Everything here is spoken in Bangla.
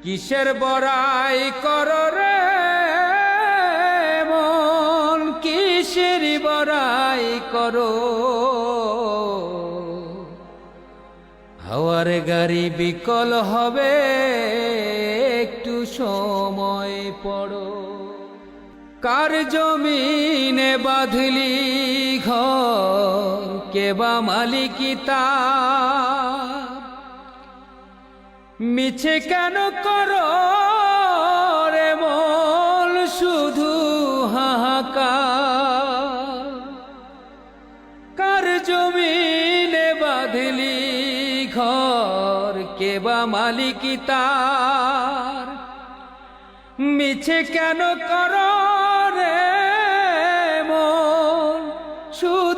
কিসের বড়াই করো রে মন, কিসের বড়াই করো। হাওয়ার গাড়ি বিকল হবে, একটু সময় পড়ো। কার জমিনে বাঁধলি ঘর, কেবা মালিকি তার। মিছে কেন করো রে মন, শুধু হাহাকার। কার জমিনে বাঁধলি ঘর, কেবা মালিকি তার। মিছে কেন করো রে মন, শুধু